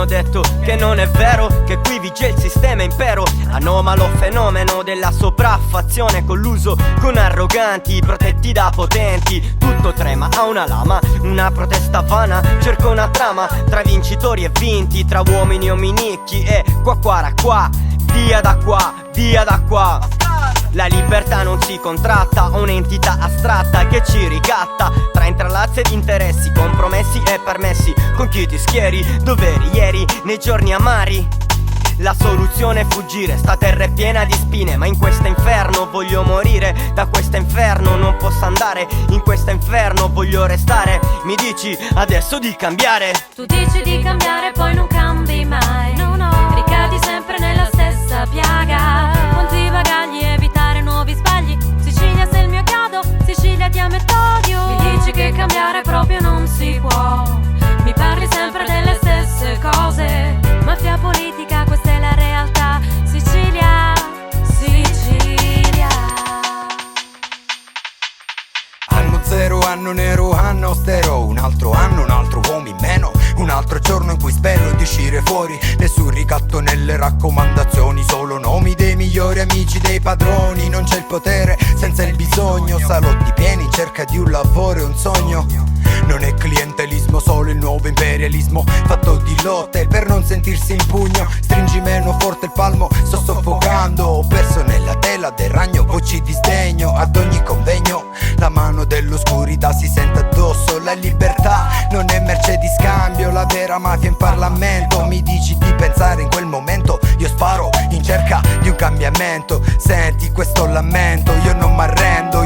hanno detto che non è vero, che qui vige il sistema impero, anomalo fenomeno della sopraffazione colluso con arroganti protetti da potenti. Tutto trema a una lama, una protesta vana, cerco una trama tra vincitori e vinti, tra uomini e ominicchi e qua, via da qua, via da qua. La libertà non si contratta, un'entità astratta che ci ricatta tra intralazzi ed interessi, compromessi e permessi, con chi ti schieri, dov'eri ieri nei giorni amari. La soluzione è fuggire, sta terra è piena di spine, ma in questo inferno voglio morire, da questo inferno non posso andare, in questo inferno voglio restare. Mi dici adesso di cambiare? Tu dici di cambiare poi non cambi mai, no, no. Ricadi sempre nella stessa piaga, fonti bagagli, evitare nuovi sbagli. Sicilia sei il mio chiodo, Sicilia ti amo e t'odio. Mi dici che cambiare proprio non si può, mi parli sempre delle stesse cose. Mafia politica, questa è la realtà. Sicilia, Sicilia. Anno zero, anno nero, anno austero, un altro anno, un altro uomo in meno, un altro giorno in cui spero di uscire fuori. Nessun ricatto nelle raccomandazioni, solo nomi dei migliori amici dei padroni. Non c'è il potere senza il bisogno, salotti pieni in cerca di un lavoro e un sogno. Non è clientelismo, solo il nuovo imperialismo fatto di lotte per non sentirsi in pugno. Stringi meno forte il palmo, sto soffocando. Ho perso nella tela del ragno, voci di sdegno. Ad ogni convegno la mano dell'oscurità si sente addosso. La libertà non è merce di scambio, la vera mafia in Parlamento. Mi dici di pensare in quel momento, io sparo in cerca di un cambiamento. Senti questo lamento, io non m'arrendo,